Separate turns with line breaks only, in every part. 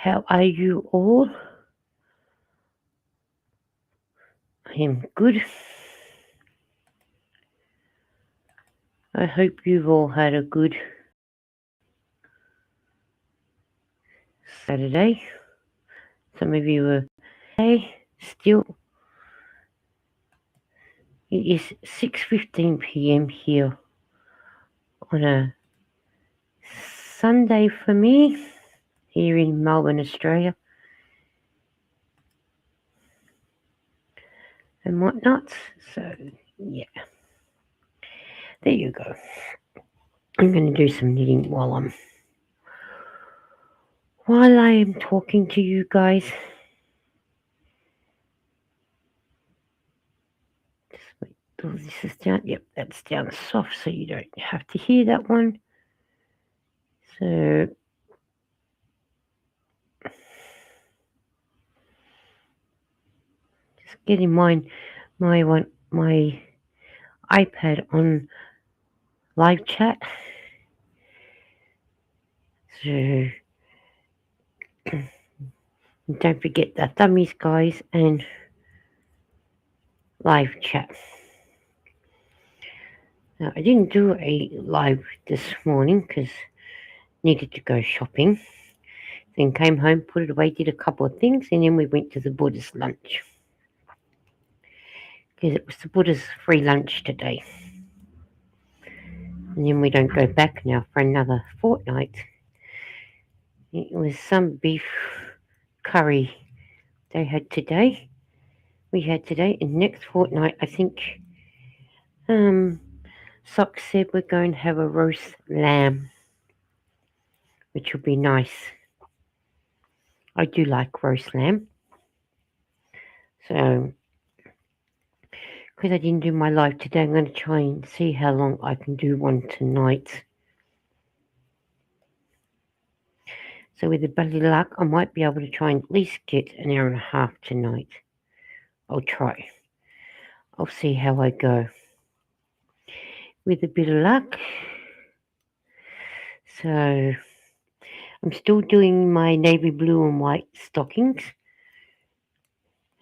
How are you all? I am good. I hope you've all had a good Saturday. Some of you are hey, still. It is 6:15 p.m. here on a Sunday for me here in Melbourne, Australia, and whatnot. So yeah, there you go. I'm going to do some knitting while I am talking to you guys. Just wait till this is down. Yep, that's down soft, so you don't have to hear that one. So just getting my iPad on live chat. So don't forget the thummies, guys, and live chat. Now, I didn't do a live this morning because needed to go shopping. Then came home, put it away, did a couple of things, and then we went to the Buddha's lunch because it was the Buddha's free lunch today. And then we don't go back now for another fortnight. It was some beef curry they had today. We had today, and next fortnight, I think Sock said we're going to have a roast lamb, which will be nice. I do like roast lamb. So, because I didn't do my live today, I'm going to try and see how long I can do one tonight. So with a belly luck, I might be able to try and at least get an hour and a half tonight. I'll try. I'll see how I go. With a bit of luck. So I'm still doing my navy blue and white stockings.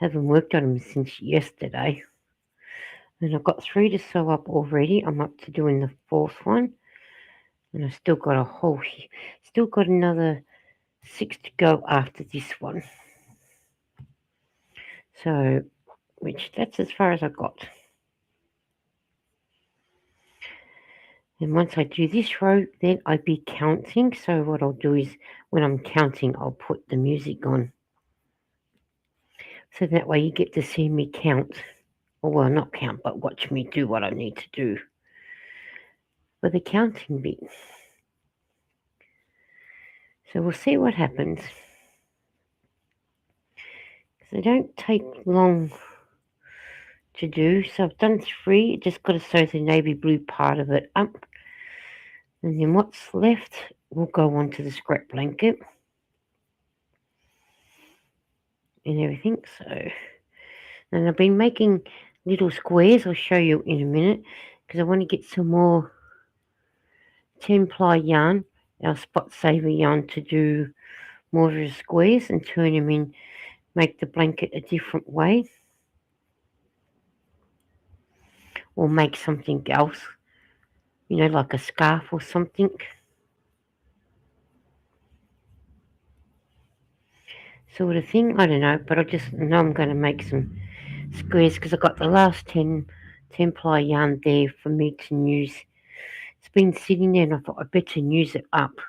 Haven't worked on them since yesterday. And I've got 3 to sew up already. I'm up to doing the 4th one. And I've still got another 6 to go after this one. So, that's as far as I got. And once I do this row, then I'll be counting. So what I'll do is, when I'm counting, I'll put the music on. So that way you get to see me count. Well, not count, but watch me do what I need to do for the counting bit. So we'll see what happens. They don't take long to do. So I've done 3. Just got to sew the navy blue part of it up. And then what's left will go onto the scrap blanket and everything. So, and I've been making little squares. I'll show you in a minute because I want to get some more 10-ply yarn, our spot saver yarn, to do more of the squares and turn them in, make the blanket a different way, or make something else, like a scarf or something. Sort of thing. I don't know, but I just know I'm going to make some squares because I've got the last 10-ply yarn there for me to use. It's been sitting there and I thought I better use it up.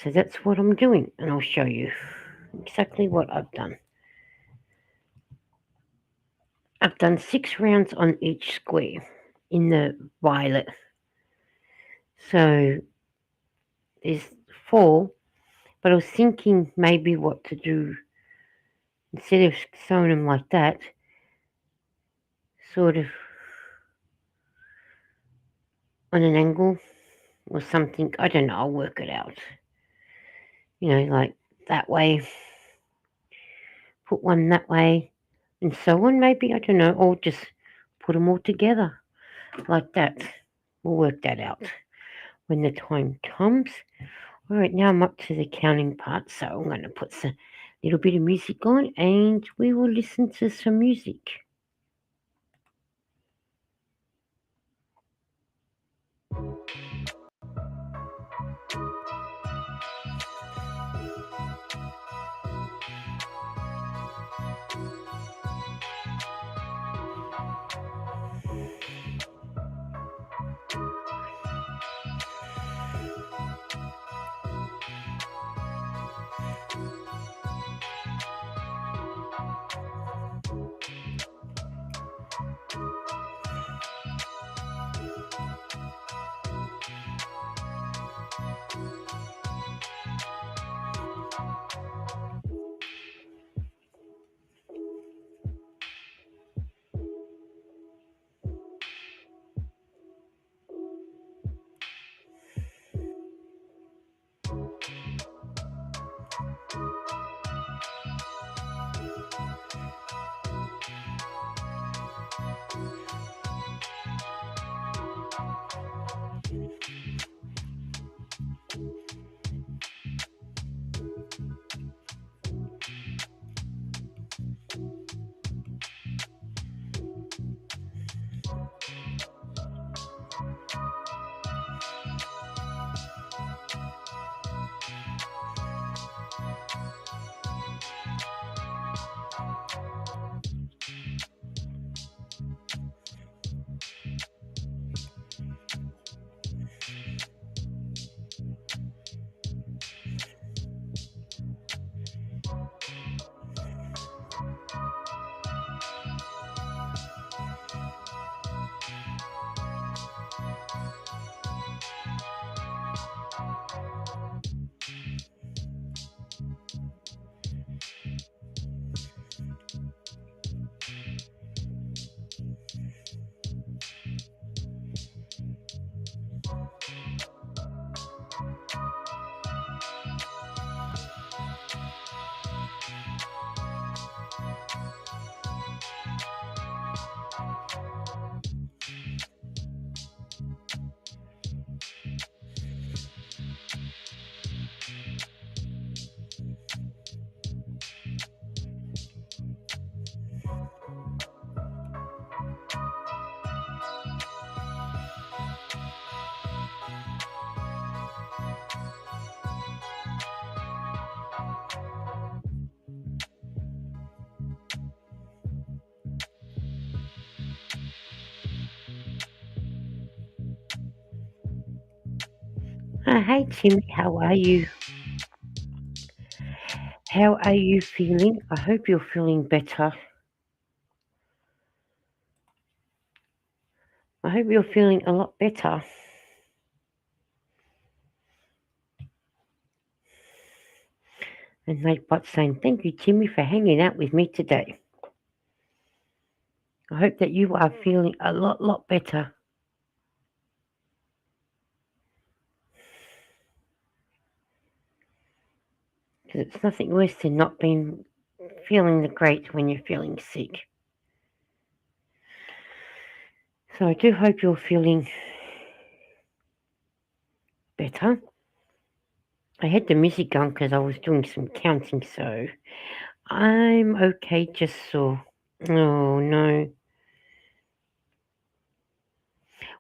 So that's what I'm doing, and I'll show you exactly what I've done. I've done 6 rounds on each square in the violet. So there's 4, but I was thinking maybe what to do instead of sewing them like that, sort of on an angle or something. I don't know, I'll work it out. Like that way, put one that way, and so on maybe, I don't know, or just put them all together like that. We'll work that out when the time comes. Alright, now I'm up to the counting part, so I'm going to put a little bit of music on and we will listen to some music. Hey Tim, how are you? How are you feeling? I hope you're feeling better. I hope you're feeling a lot better. And Nightbot saying, thank you, Timmy, for hanging out with me today. I hope that you are feeling a lot better. Because it's nothing worse than not being feeling the great when you're feeling sick. So I do hope you're feeling better. I had the music on because I was doing some counting, so I'm okay, just sore. Oh no.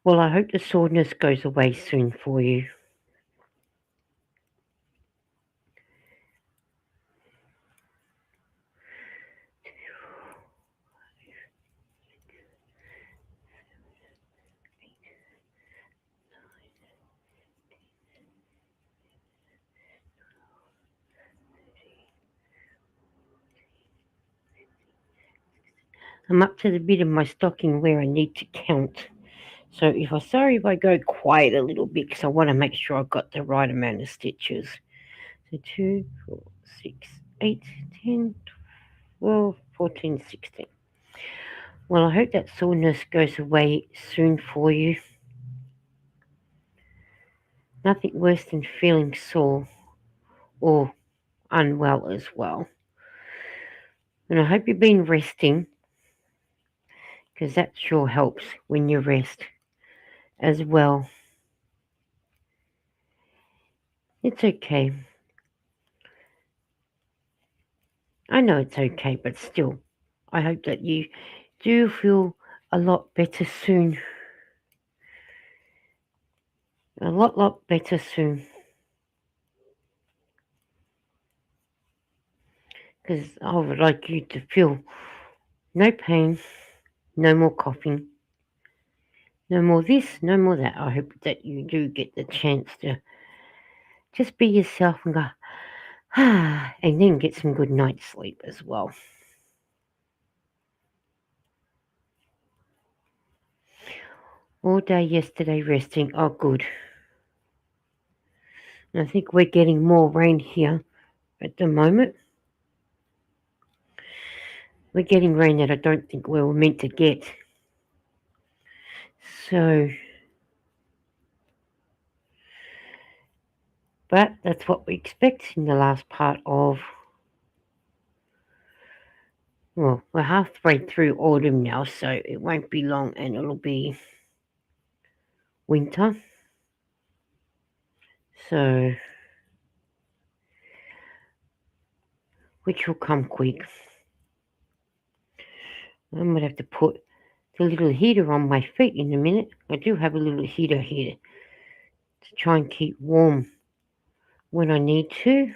Well, I hope the soreness goes away soon for you. I'm up to the bit of my stocking where I need to count. So sorry if I go quiet a little bit because I want to make sure I've got the right amount of stitches. So 2, 4, 6, 8, 10, 12, 14, 16. Well, I hope that soreness goes away soon for you. Nothing worse than feeling sore or unwell as well. And I hope you've been resting because that sure helps when you rest as well. It's okay. I know it's okay, but still, I hope that you do feel a lot better soon. A lot better soon. Because I would like you to feel no pain, no more coughing, no more this, no more that. I hope that you do get the chance to just be yourself and go, and then get some good night's sleep as well. All day yesterday resting. Oh, good. And I think we're getting more rain here at the moment. We're getting rain that I don't think we were meant to get. So, but that's what we expect in the last part of, well, we're halfway through autumn now, so it won't be long and it'll be winter. So, which will come quick. I might have to put the little heater on my feet in a minute. I do have a little heater here to try and keep warm when I need to.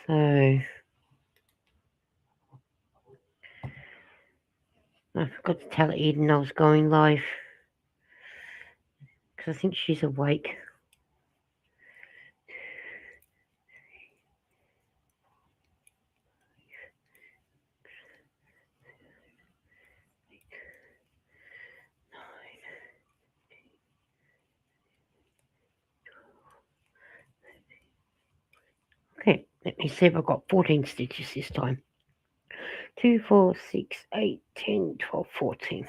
So, I forgot to tell Eden I was going live because I think she's awake. Okay, let me see if I've got 14 stitches this time. 2, 4, 6, 8, 10, 12, 14.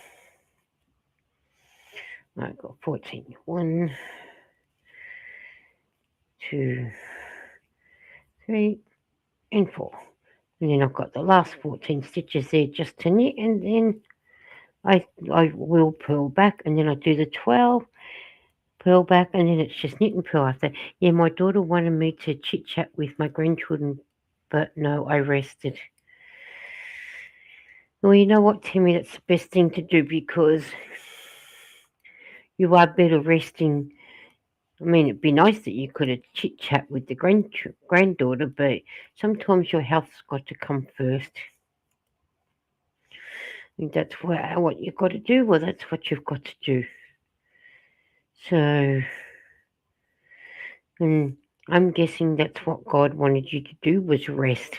I've got 14. 1, 2, 3, and 4. And then I've got the last 14 stitches there just to knit, and then I will purl back, and then I do the 12, purl back, and then it's just knit and purl after. Yeah, my daughter wanted me to chit chat with my grandchildren, but no, I rested. Well, you know what, Timmy, that's the best thing to do because you are better resting. I mean, it'd be nice that you could have chit chat with the granddaughter, but sometimes your health's got to come first. And that's what you've got to do. Well, that's what you've got to do. So, and I'm guessing that's what God wanted you to do was rest.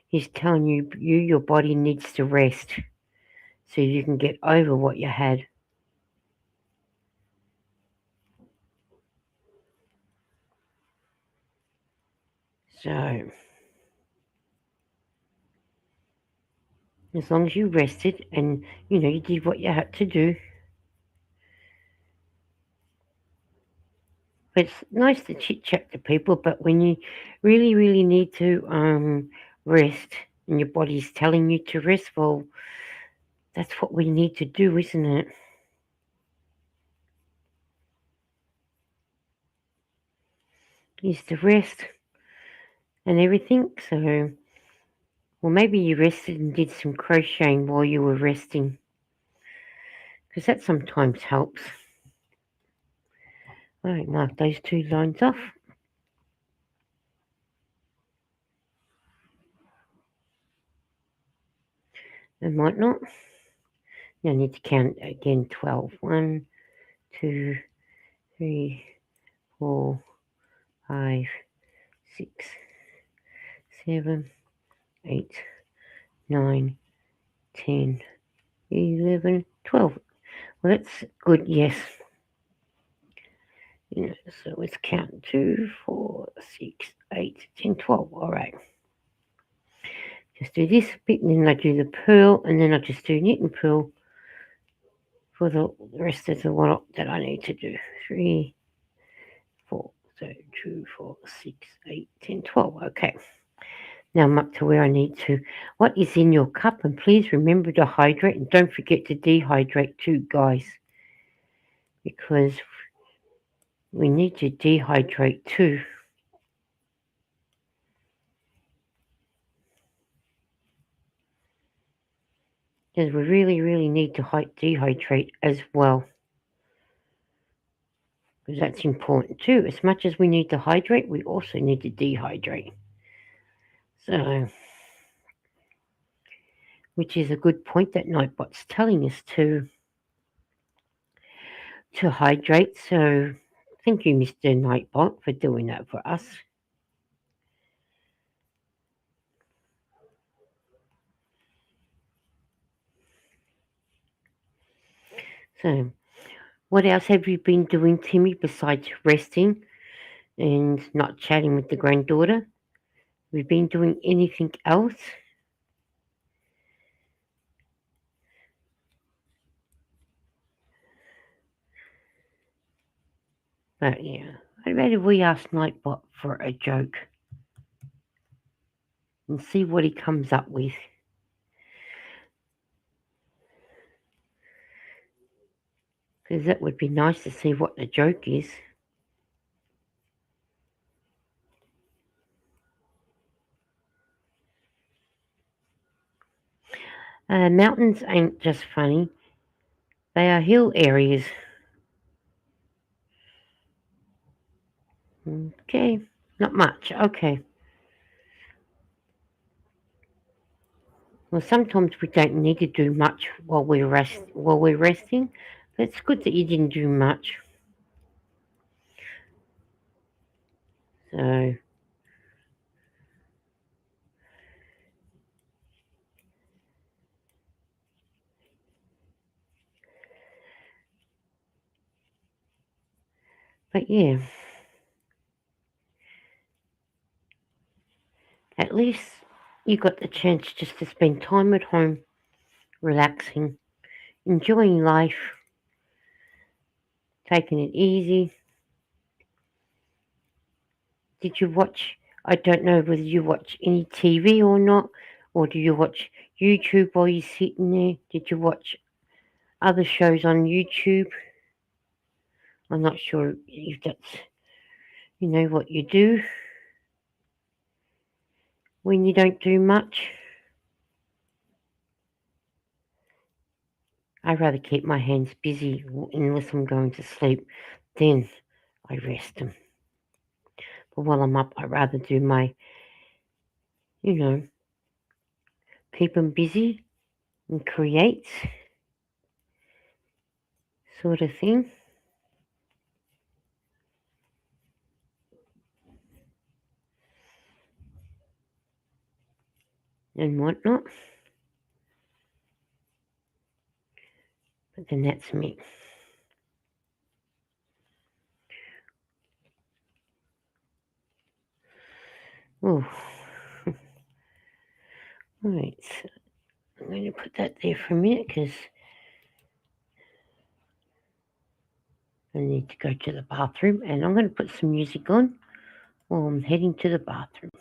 He's telling you, your body needs to rest so you can get over what you had. So, as long as you rested and, you did what you had to do. It's nice to chit chat to people, but when you really, really need to rest and your body's telling you to rest, well, that's what we need to do, isn't it? Is to rest and everything. So, well, maybe you rested and did some crocheting while you were resting, because that sometimes helps. All right, mark those 2 lines off. I might not. I need to count again 12. 1, 2, 3, 4, 5, 6, 7, 8, 9, 10, 11, 12. Well, that's good, yes. So let's count 2, 4, 6, 8, 10, 12. All right. Just do this bit, and then I do the purl, and then I just do knit and purl for the rest of the one that I need to do. 3, 4, so 2, 4, 6, 8, 10, 12. Okay. Now I'm up to where I need to. What is in your cup? And please remember to hydrate, and don't forget to dehydrate too, guys. Because we need to dehydrate too. Because we really, really need to dehydrate as well. Because that's important too. As much as we need to hydrate, we also need to dehydrate. So, which is a good point that Nightbot's telling us to hydrate. So, thank you, Mr. Nightbot, for doing that for us. So, what else have you been doing, Timmy, besides resting and not chatting with the granddaughter? Have you been doing anything else? But yeah, I'd rather we ask Nightbot for a joke and see what he comes up with. Because that would be nice to see what the joke is. Mountains ain't just funny, they are hill areas. Okay, not much. Okay. Well, sometimes we don't need to do much while we're resting. But it's good that you didn't do much. So, but yeah, at least you got the chance just to spend time at home, relaxing, enjoying life, taking it easy. Did you watch? I don't know whether you watch any TV or not, or do you watch YouTube while you're sitting there? Did you watch other shows on YouTube? I'm not sure if that's what you do when you don't do much. I'd rather keep my hands busy unless I'm going to sleep. Then I rest them. But while I'm up, I'd rather do my, you know, keep them busy and create sort of thing and whatnot. But then that's me. Oh, alright. So I'm going to put that there for a minute because I need to go to the bathroom, and I'm going to put some music on while I'm heading to the bathroom.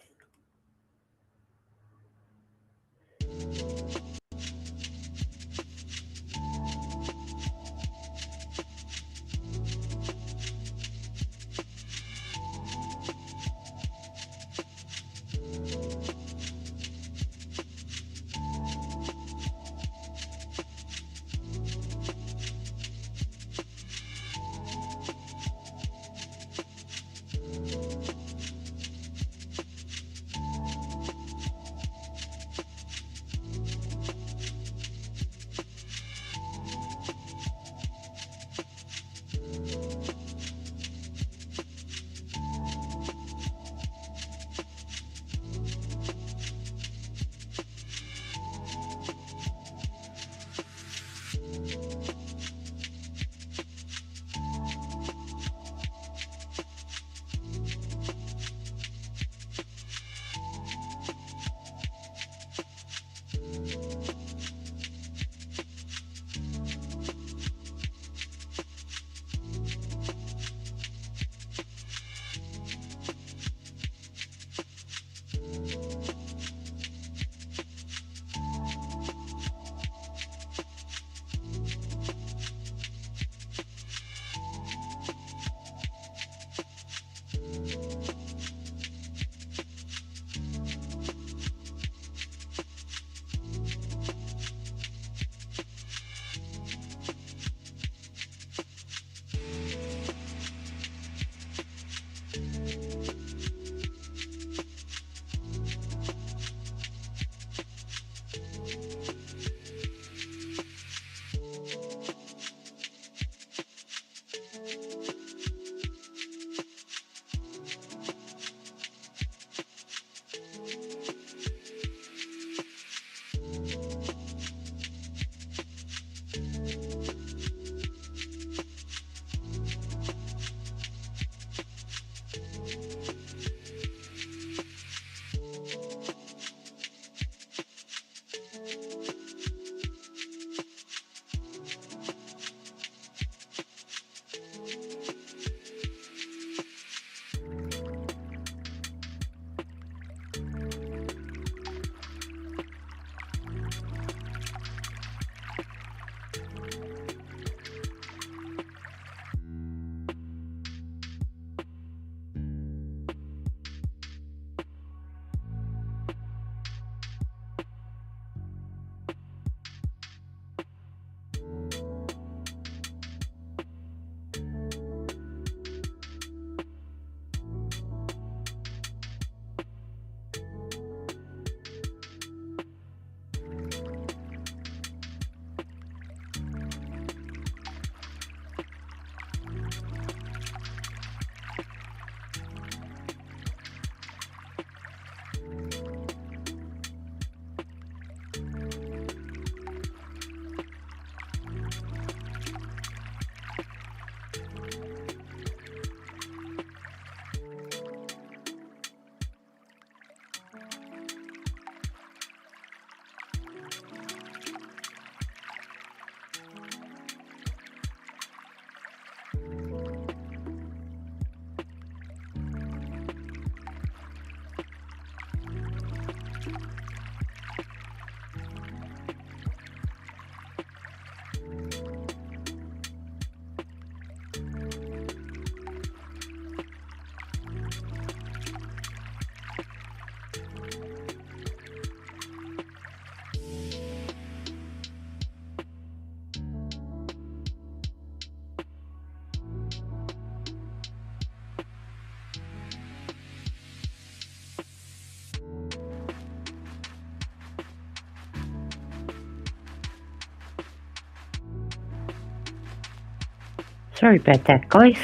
Sorry about that, guys.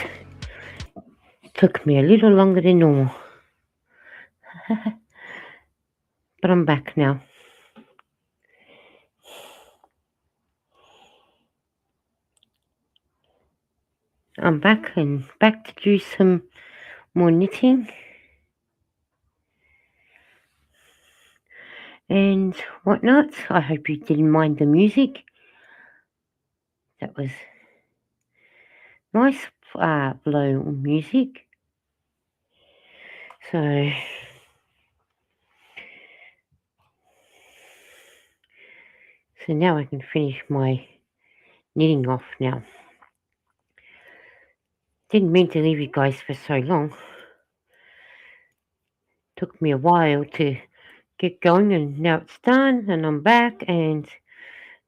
Took me a little longer than normal. But I'm back now. I'm back and back to do some more knitting and whatnot. I hope you didn't mind the music. That was nice flow music. So now I can finish my knitting off now. Didn't mean to leave you guys for so long. Took me a while to get going, and now it's done, and I'm back, and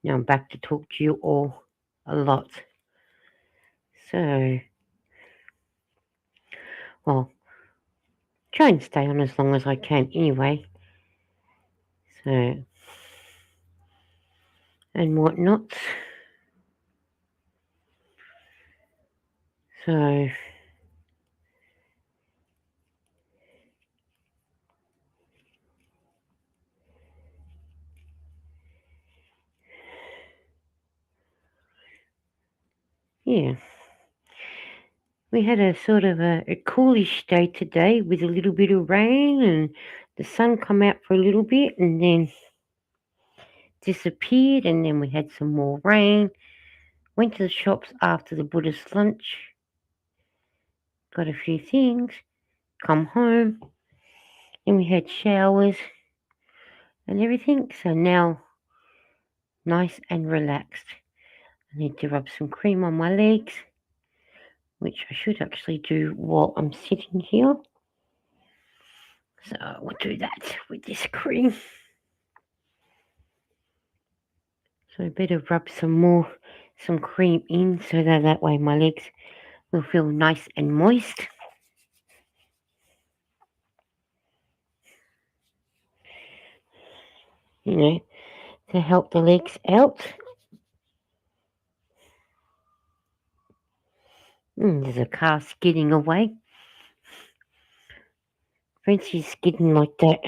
now I'm back to talk to you all a lot. So, well, try and stay on as long as I can anyway. So, and whatnot. So, yeah. We had a sort of a coolish day today with a little bit of rain, and the sun come out for a little bit and then disappeared, and then we had some more rain. Went to the shops after the Buddhist lunch, got a few things, come home, and we had showers and everything. So now, nice and relaxed. I need to rub some cream on my legs, which I should actually do while I'm sitting here. So we'll do that with this cream. So I better rub some cream in so that way my legs will feel nice and moist. You know, to help the legs out. There's a car skidding away. Fancy skidding like that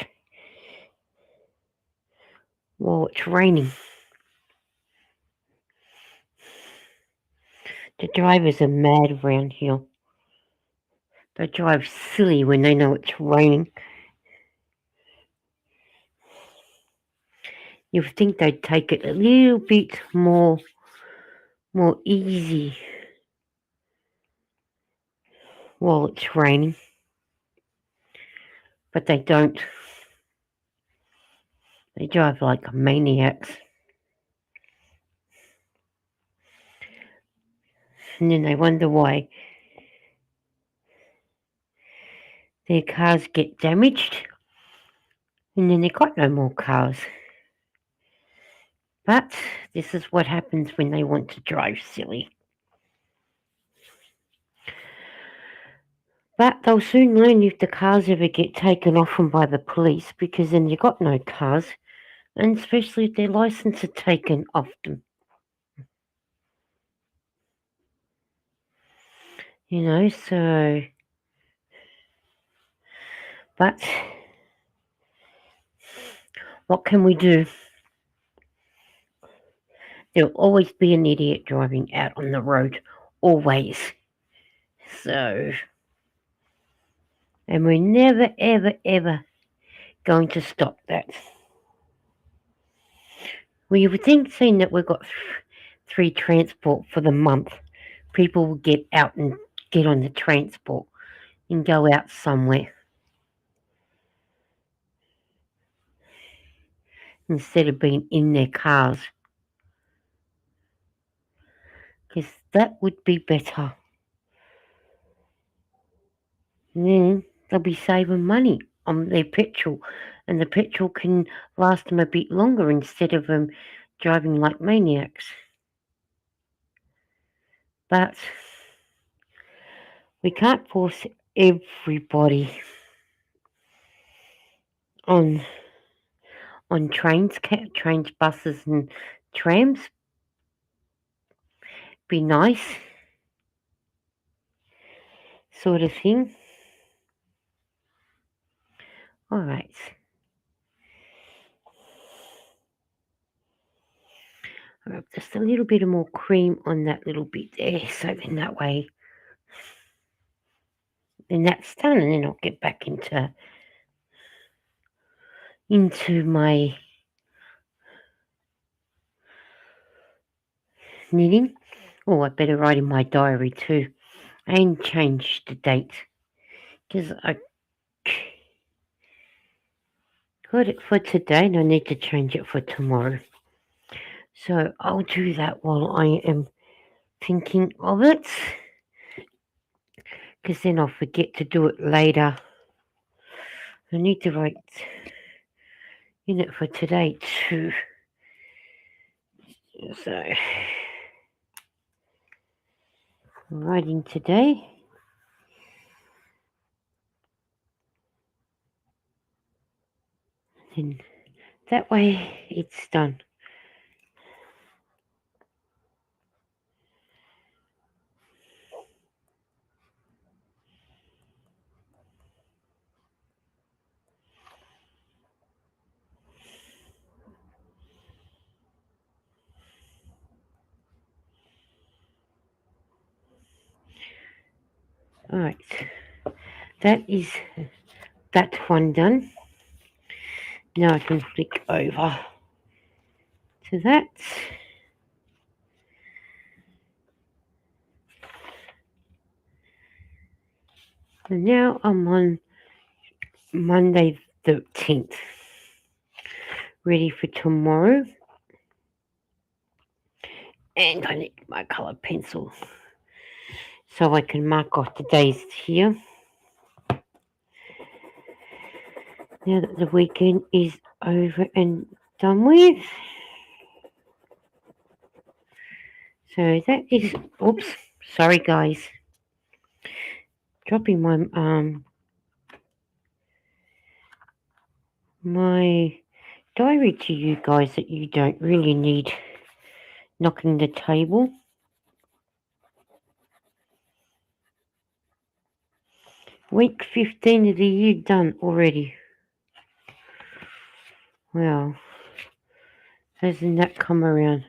while it's raining. The drivers are mad around here. They drive silly when they know it's raining. You'd think they'd take it a little bit more easy while it's raining. But they don't. They drive like maniacs. And then they wonder why their cars get damaged. And then they got no more cars. But this is what happens when they want to drive silly. But they'll soon learn if the cars ever get taken off them by the police, because then you got no cars, and especially if their license are taken off them. You know, so. But what can we do? There'll always be an idiot driving out on the road. Always. So. And we're never, ever, ever going to stop that. Well, you would think, seeing that we've got free transport for the month, people will get out and get on the transport and go out somewhere instead of being in their cars. Because that would be better. And then they'll be saving money on their petrol, and the petrol can last them a bit longer instead of them driving like maniacs. But we can't force everybody on trains, buses and trams. Be nice. sort of thing. Alright. Rub just a little bit of more cream on that little bit there, so then that way, then that's done, and then I'll get back into my knitting. Oh, I better write in my diary too, and change the date, because I got it for today, and I need to change it for tomorrow. So I'll do that while I am thinking of it, because then I'll forget to do it later. I need to write in it for today too. So, writing today. And that way it's done. Alright, that is that one done. Now I can flick over to that. And now I'm on Monday 13th, ready for tomorrow. And I need my colour pencil so I can mark off the days here. Now that the weekend is over and done with. So that is, oops, sorry guys. Dropping my diary to you guys that you don't really need knocking the table. Week 15 of the year done already. Wow. Hasn't that come around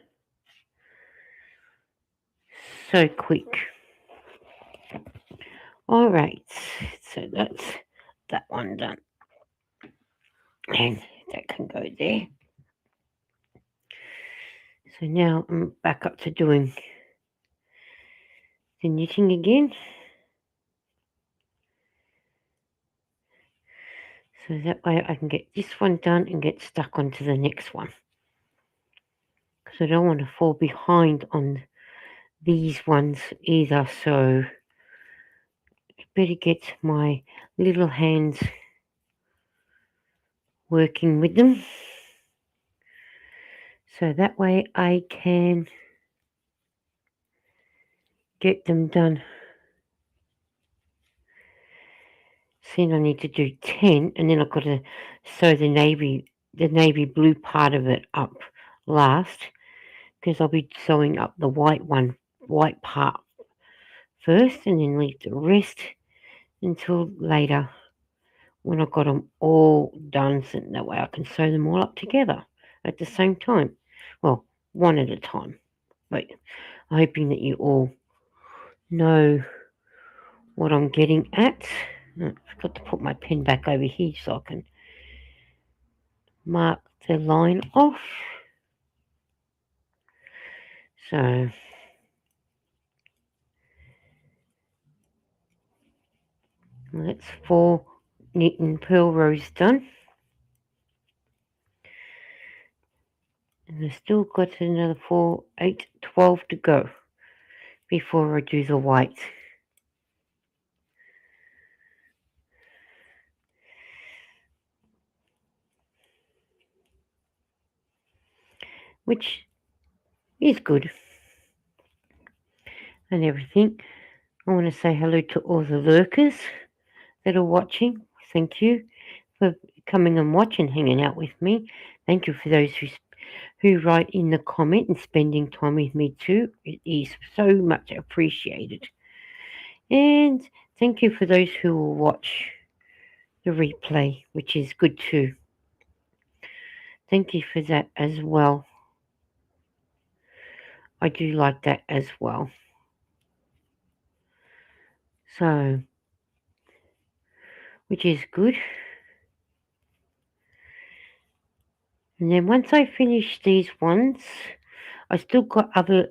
so quick? Alright, so that's that one done. And that can go there. So now I'm back up to doing the knitting again. So that way I can get this one done and get stuck onto the next one. Because I don't want to fall behind on these ones either. So I better get my little hands working with them. So that way I can get them done. See, I need to do 10, and then I've got to sew the navy blue part of it up last, because I'll be sewing up the white part first, and then leave the rest until later when I've got them all done, so that way I can sew them all up together at the same time. Well, one at a time. But I'm hoping that you all know what I'm getting at. I forgot to put my pen back over here so I can mark the line off. So that's 4 knit and purl rows done. And I've still got another 4, 8, 12 to go before I do the white. Which is good. And everything. I want to say hello to all the lurkers that are watching. Thank you for coming and watching, hanging out with me. Thank you for those who write in the comment and spending time with me too. It is so much appreciated. And Thank you for those who will watch the replay, which is good too. Thank you for that as well. I do like that as well. So, which is good. And then once I finish these ones, I still got other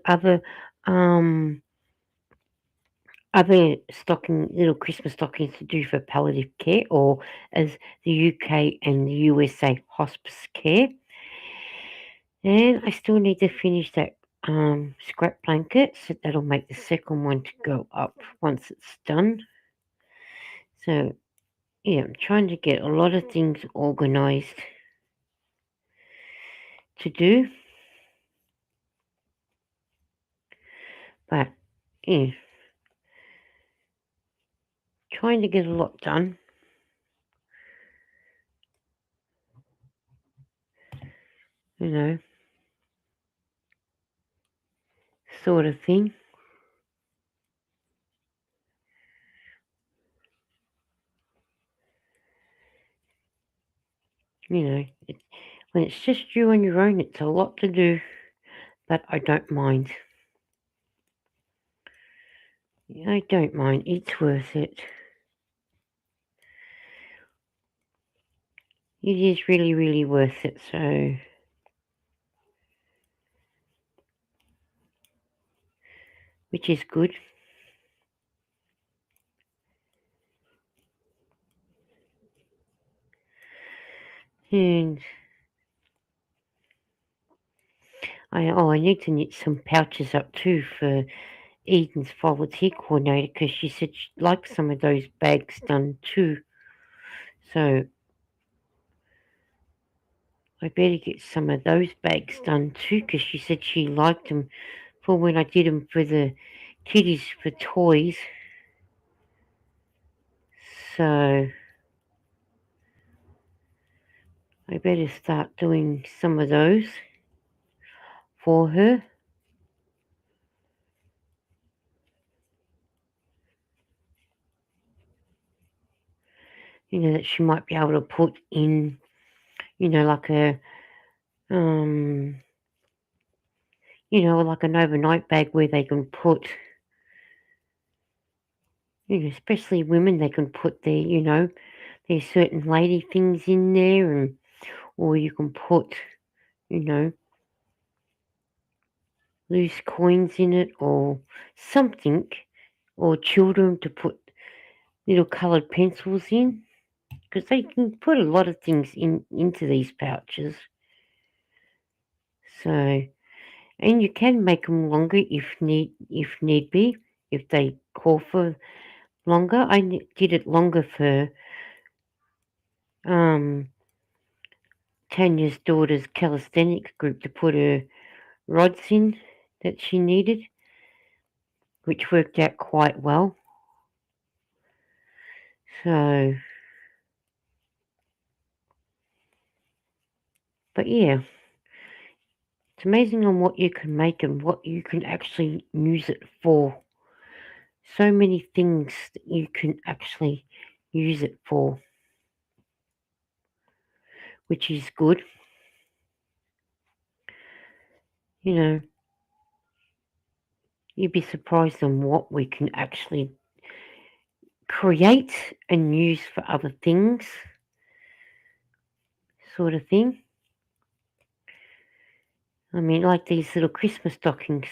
little Christmas stockings to do for palliative care, or as the UK and the USA, hospice care. And I still need to finish that scrap blanket, so that'll make the second one to go up once it's done. So yeah, I'm trying to get a lot of things organized to do, but yeah, trying to get a lot done. You know, sort of thing. You know, when it's just you on your own, it's a lot to do, but I don't mind. I don't mind. It's worth it. It is really, really worth it. So, which is good. And I need to knit some pouches up too for Eden's volunteer coordinator, because she said she'd like some of those bags done too. So I better get some of those bags done too, because she said she liked them for when I did them for the kiddies for toys. So I better start doing some of those for her. That she might be able to put in, like um, like an overnight bag where they can put, especially women, they can put there's certain lady things in there, or you can put, you know, loose coins in it or something, or children to put little coloured pencils in, because they can put a lot of things into these pouches. So, and you can make them longer if need be, if they call for longer. Did it longer for um, Tanya's daughter's calisthenics group to put her rods in that she needed, which worked out quite well. So, but yeah, it's amazing on what you can make and what you can actually use it for. So many things that you can actually use it for, which is good. You know, you'd be surprised on what we can actually create and use for other things, sort of thing. I mean, like these little Christmas stockings.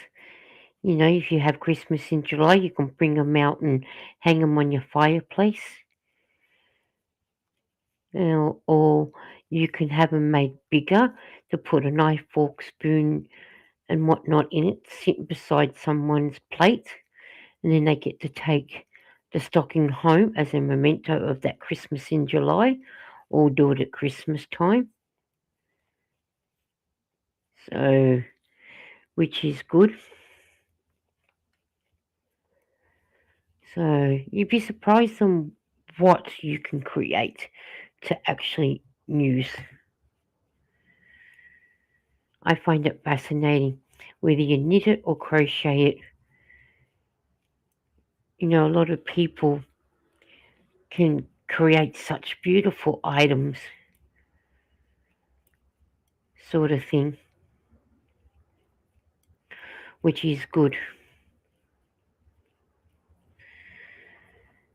If you have Christmas in July, you can bring them out and hang them on your fireplace. Or you can have them made bigger to put a knife, fork, spoon, and whatnot in it, sitting beside someone's plate, and then they get to take the stocking home as a memento of that Christmas in July, or do it at Christmas time. So, which is good. So you'd be surprised on what you can create to actually use. I find it fascinating, whether you knit it or crochet it. A lot of people can create such beautiful items, sort of thing, which is good.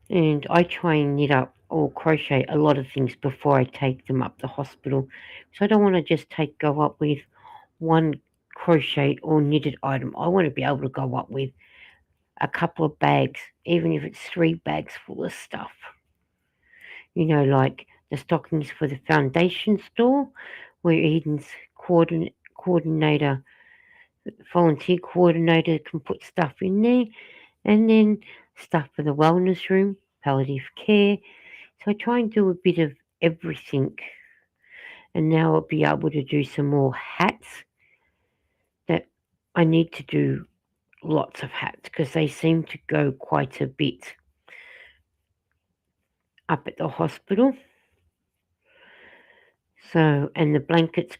And I try and knit up or crochet a lot of things before I take them up the hospital. So I don't want to just go up with one crocheted or knitted item. I want to be able to go up with a couple of bags, even if it's 3 bags full of stuff. Like the stockings for the foundation store, where Eden's coordinator, volunteer coordinator, can put stuff in there, and then stuff for the wellness room, palliative care. So I try and do a bit of everything. And now I'll be able to do some more hats that I need to do lots of hats because they seem to go quite a bit up at the hospital. So, and the blankets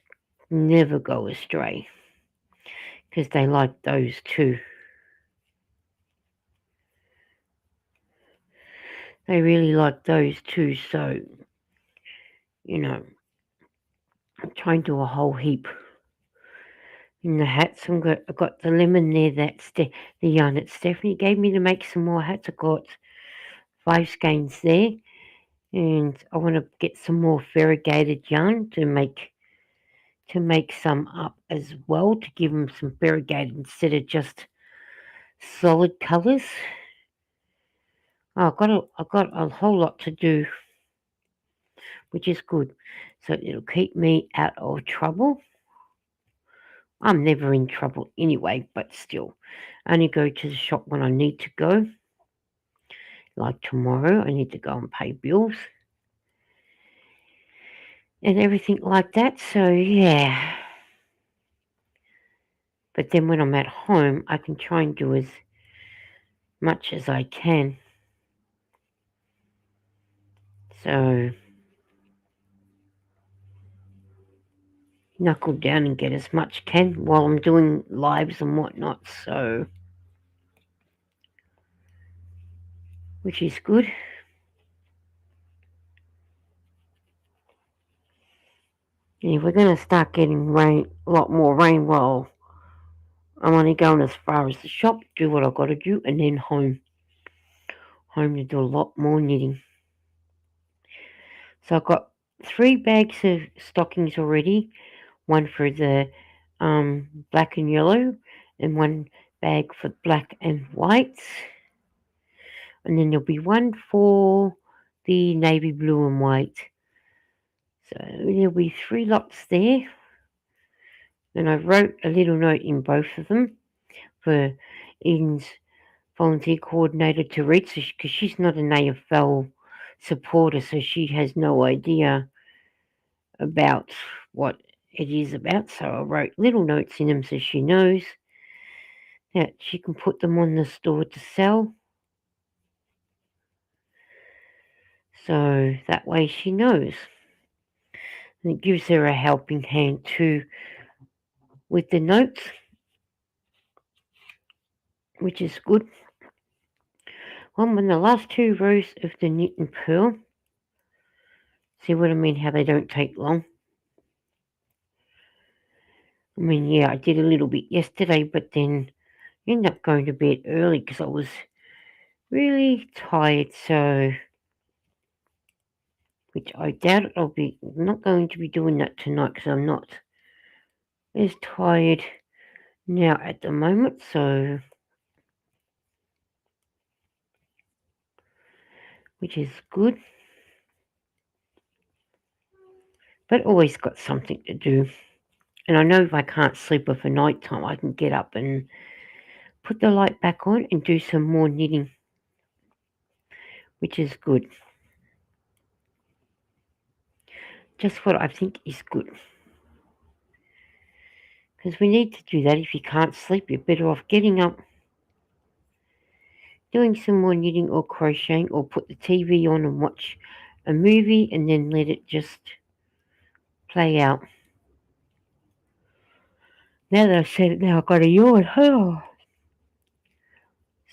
never go astray because they like those too. They really like those too. So, I'm trying to do a whole heap in the hats. I've got the lemon there. That's the yarn that Stephanie gave me to make some more hats. I've got 5 skeins there, and I want to get some more variegated yarn to make some up as well, to give them some variegated instead of just solid colours. I've got a whole lot to do, which is good. So it'll keep me out of trouble. I'm never in trouble anyway, but still, I only go to the shop when I need to go. Like tomorrow, I need to go and pay bills and everything like that. So yeah. But then when I'm at home, I can try and do as much as I can. So knuckle down and get as much can while I'm doing lives and whatnot. So, which is good. And if we're going to start getting rain, a lot more rain, well, I'm only going as far as the shop, do what I've got to do, and then home. Home to do a lot more knitting. So I've got 3 bags of stockings already. One for the black and yellow, and 1 bag for black and white. And then there'll be one for the navy blue and white. So there'll be 3 lots there. And I wrote a little note in both of them for Eden's volunteer coordinator to read, because she's not an AFL supporter, so she has no idea about what it is about. So I wrote little notes in them so she knows that she can put them on the store to sell. So that way she knows. And it gives her a helping hand too with the notes, which is good. I'm on the last 2 rows of the knit and purl. See what I mean? How they don't take long. I mean, yeah, I did a little bit yesterday, but then I ended up going to bed early because I was really tired. So, which I doubt I'll be not going to be doing that tonight because I'm not as tired now at the moment. So, which is good. But always got something to do. And I know if I can't sleep for night time, I can get up and put the light back on and do some more knitting, which is good. Just what I think is good. Because we need to do that. If you can't sleep, you're better off getting up, doing some more knitting or crocheting, or put the TV on and watch a movie and then let it just play out. Now that I've said it, now I've got a yawn. Oh.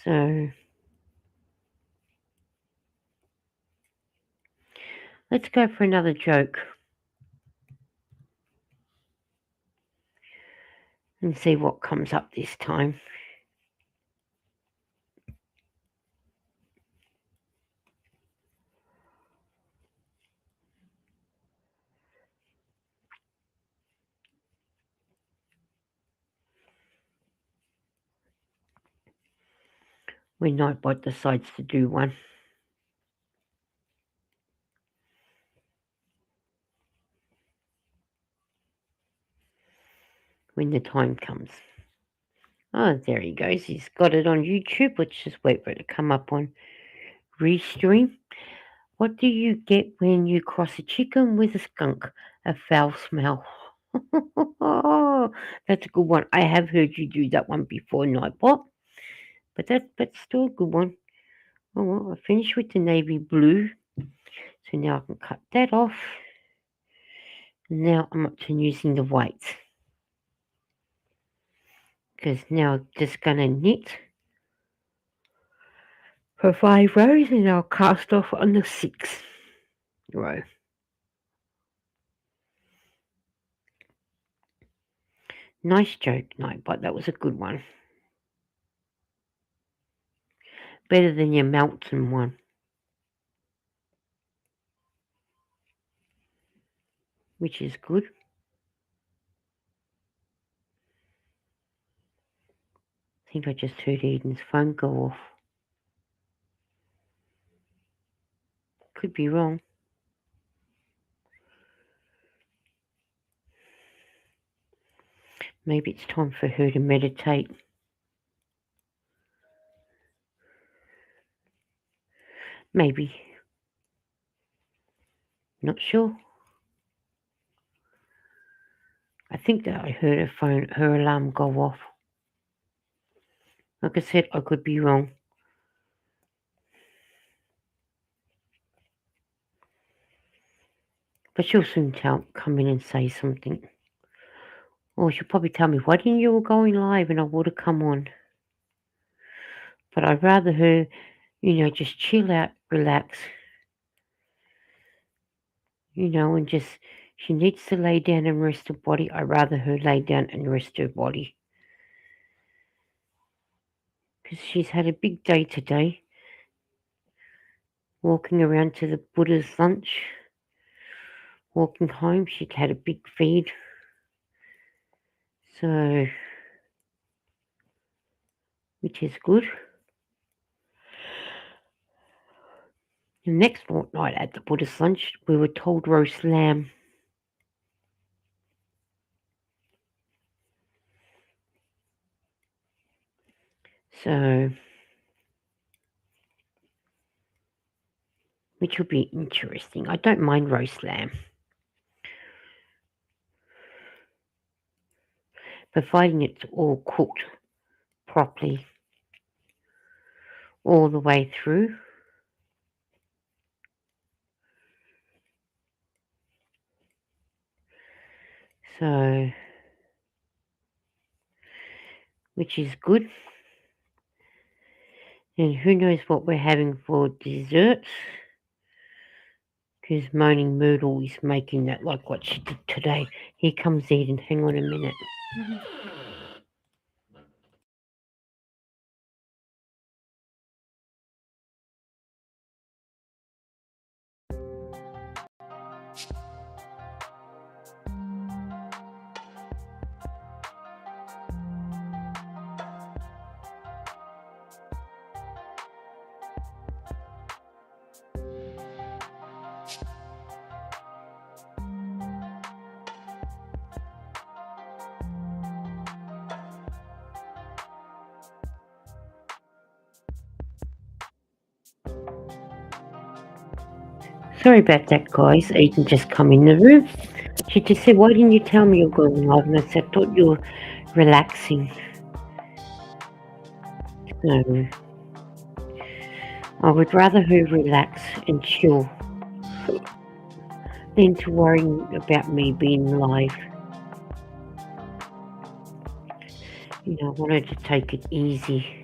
So, Let's go for another joke and see what comes up this time. When Nightbot decides to do one. When the time comes. Oh, there he goes. He's got it on YouTube. Let's just wait for it to come up on Restream. What do you get when you cross a chicken with a skunk? A foul smell. That's a good one. I have heard you do that one before, Nightbot. But that's still a good one. Oh well, I finished with the navy blue. So now I can cut that off. And now I'm up to using the white. Because now I'm just going to knit for 5 rows and I'll cast off on the 6th row. Nice joke, Nightbot. That was a good one. Better than your Melton one. Which is good. I think I just heard Eden's phone go off. Could be wrong. Maybe it's time for her to meditate. Maybe. Not sure. I think that I heard her alarm go off. Like I said, I could be wrong. But she'll soon come in and say something. Or she'll probably tell me, why didn't you were going live and I would have come on. But I'd rather her, just chill out, relax. And just, she needs to lay down and rest her body. I'd rather her lay down and rest her body. Because she's had a big day today. Walking around to the Buddha's lunch. Walking home, she'd had a big feed. So, which is good. The next fortnight at the Buddha's lunch, we were told roast lamb. So, which will be interesting. I don't mind roast lamb. Providing it's all cooked properly all the way through. So, which is good. And who knows what we're having for dessert. Because Moaning Myrtle is making that like what she did today. Here comes Eden. Hang on a minute. Sorry about that, guys. Eden just come in the room. She just said, why didn't you tell me you're going live? And I said, I thought you were relaxing. So, I would rather her relax and chill than to worrying about me being live. I want her to take it easy.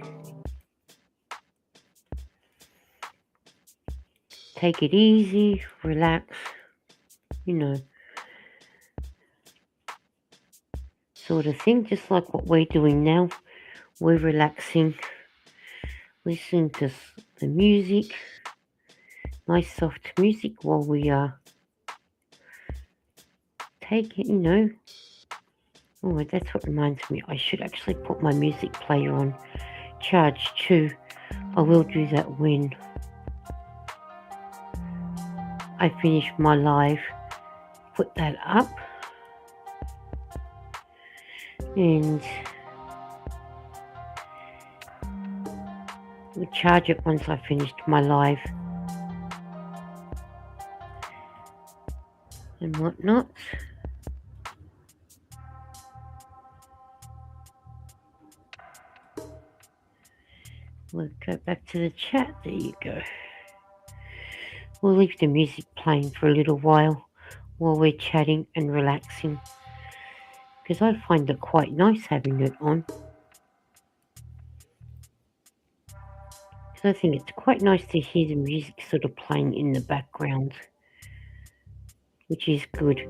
take it easy, relax, sort of thing, just like what we're doing now. We're relaxing, listening to the music, nice soft music while we take it. Oh, that's what reminds me. I should actually put my music player on charge too. I will do that when I finish my live. Put that up. And we'll charge it once I finished my live. And whatnot. We'll go back to the chat. There you go. We'll leave the music playing for a little while we're chatting and relaxing, because I find it quite nice having it on. Because I think it's quite nice to hear the music sort of playing in the background, which is good.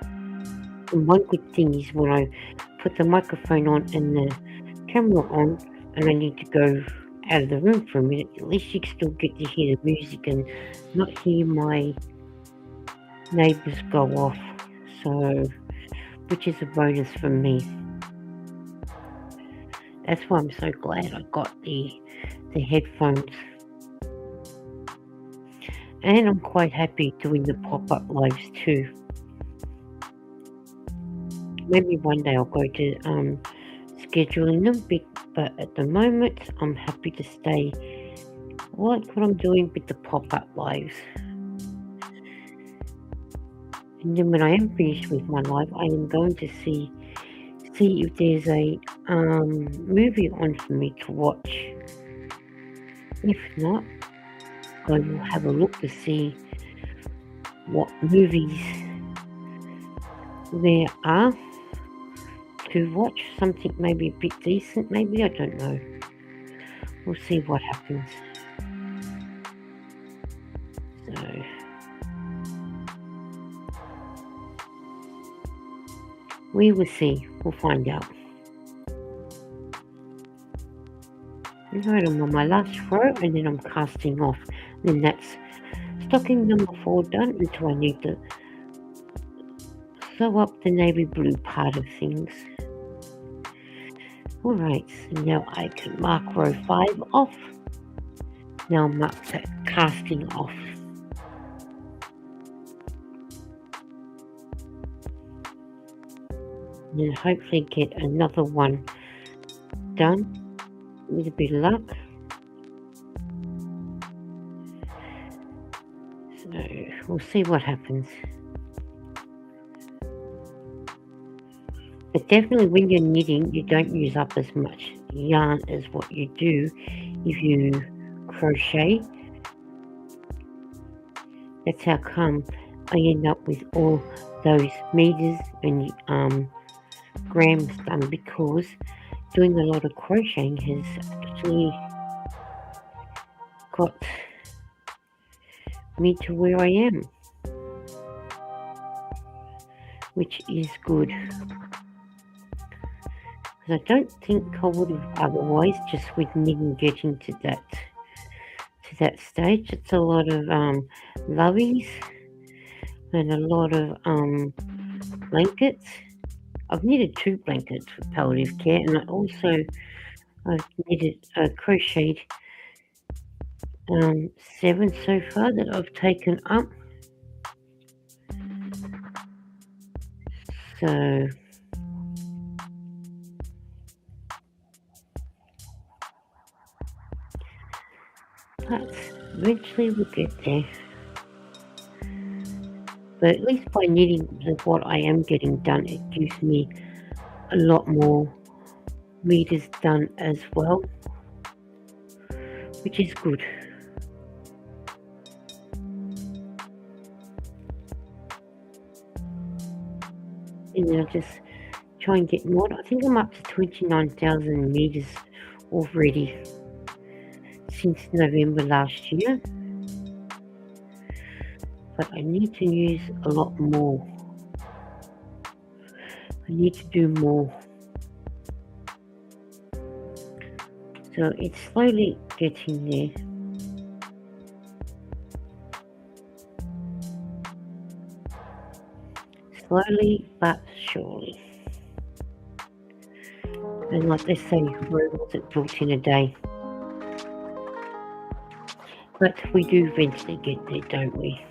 And one good thing is when I put the microphone on and the camera on and I need to go out of the room for a minute, at least you can still get to hear the music and not hear my neighbours go off. So, which is a bonus for me. That's why I'm so glad I got the headphones. And I'm quite happy doing the pop-up lives too. Maybe one day I'll go to scheduling them, but at the moment I'm happy to stay like what I'm doing with the pop-up lives. And then when I am finished with my live, I am going to see if there's a movie on for me to watch. If not, I will have a look to see what movies there are to watch. Something maybe a bit decent, maybe, I don't know. We'll see what happens. So we will see. We'll find out. Alright, I'm on my last row and then I'm casting off. Then that's stocking number 4 done until I need to sew up the navy blue part of things. Alright, so now I can mark row 5 off. Now I'm up to casting off. And then hopefully get another one done with a bit of luck. So we'll see what happens. But definitely when you're knitting, you don't use up as much yarn as what you do if you crochet. That's how come I end up with all those meters and grams done, because doing a lot of crocheting has actually got me to where I am, which is good. I don't think I would have otherwise, just with knitting getting to that stage. It's a lot of lovies and a lot of blankets. I've knitted 2 blankets for palliative care, and I've knitted crocheted 7 so far that I've taken up. So but eventually we'll get there. But at least by knitting what I am getting done, it gives me a lot more meters done as well, which is good. And then I just try and get more. I think I'm up to 29,000 meters already since November last year, but I need to use a lot more. I need to do more. So it's slowly getting there. Slowly but surely. And like they say, Rome wasn't built in a day. But we do eventually get there, don't we?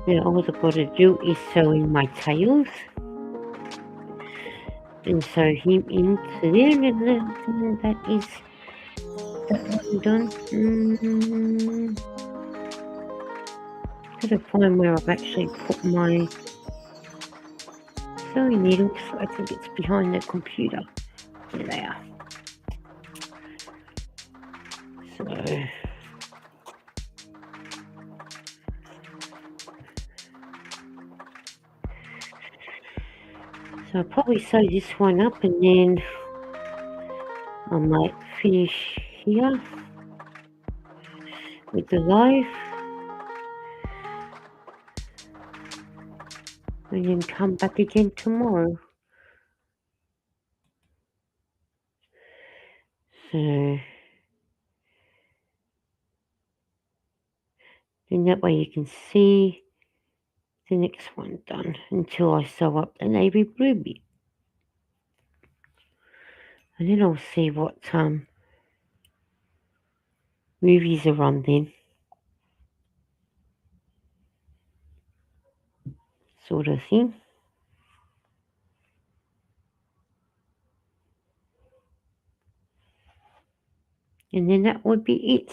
Now all I've got to do is sew in my tails and sew him into there, and that is that one done. Gotta find where I've actually put my sewing needles. I think it's behind the computer. There they are. So I'll probably sew this one up, and then I might finish here with the live, and then come back again tomorrow. So then that way you can see the next one done until I sew up the navy blue bit. And then I'll see what movies are on then. Sort of thing. And then that would be it.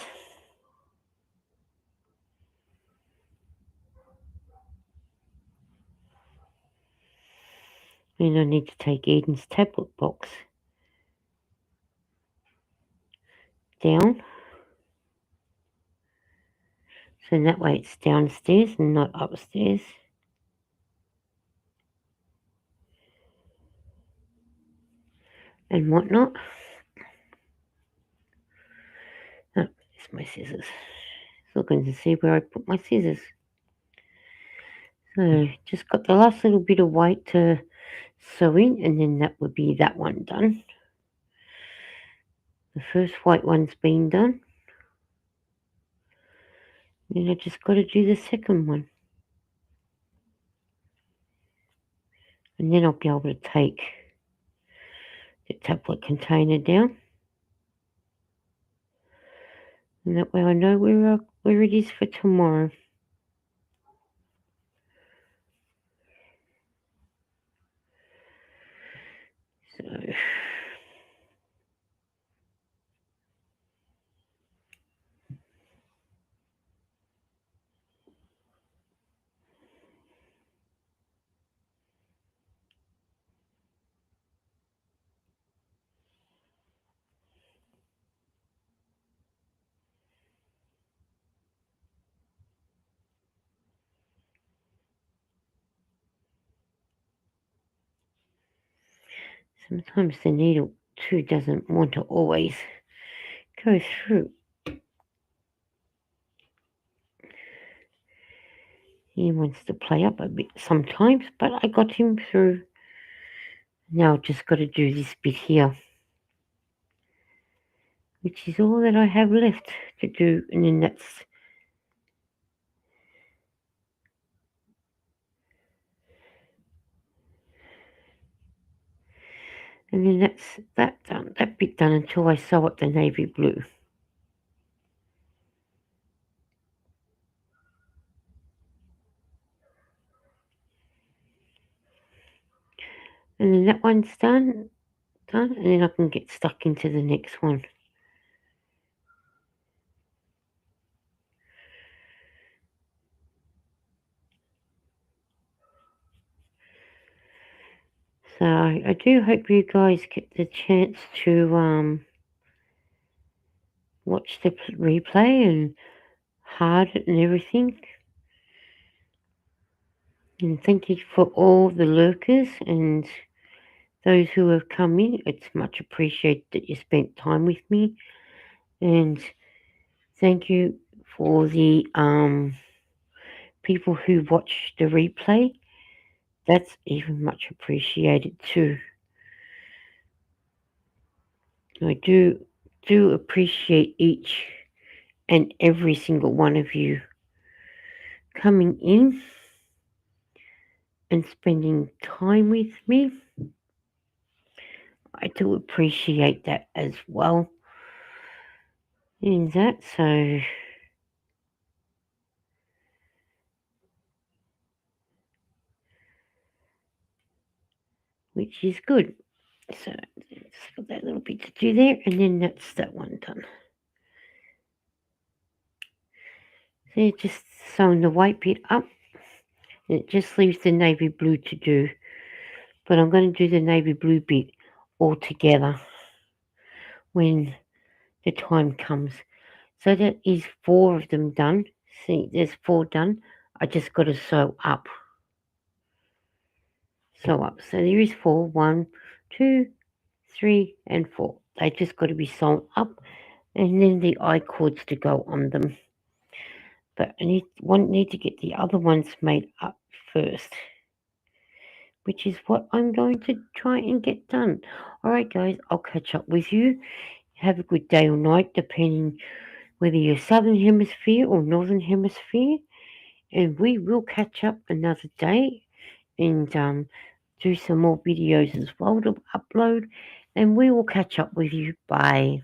Then I need to take Eden's tablet box down. So that way it's downstairs and not upstairs. And whatnot. Oh, there's my scissors. Looking to see where I put my scissors. So just got the last little bit of white to sew in, and then that would be that one done. The first white one's been done. Then I just got to do the second one. And then I'll be able to take the tablet container down. And that way I know where it is for tomorrow. So sometimes the needle too doesn't want to always go through. He wants to play up a bit sometimes, but I got him through. Now I've just got to do this bit here, which is all that I have left to do, and then that's that done, that bit done until I sew up the navy blue. And then that one's done, and then I can get stuck into the next one. So I do hope you guys get the chance to watch the replay and heart it and everything. And thank you for all the lurkers and those who have come in. It's much appreciated that you spent time with me, and thank you for the people who watch the replay. That's even much appreciated too. I do appreciate each and every single one of you coming in and spending time with me. I do appreciate that as well. In that, so which is good. So let's got that little bit to do there, and then that's that one done. So just sewing the white bit up. It just leaves the navy blue to do, but I'm going to do the navy blue bit all together when the time comes. So that is 4 of them done. See, there's 4 done. I just got to sew up. Sew up. So there is 4. 1, 2, 3, and 4. They just got to be sewn up, and then the eye cords to go on them. But I need to get the other ones made up first, which is what I'm going to try and get done. Alright guys, I'll catch up with you. Have a good day or night, depending whether you're southern hemisphere or northern hemisphere. And we will catch up another day and do some more videos as well to upload. And we will catch up with you. Bye.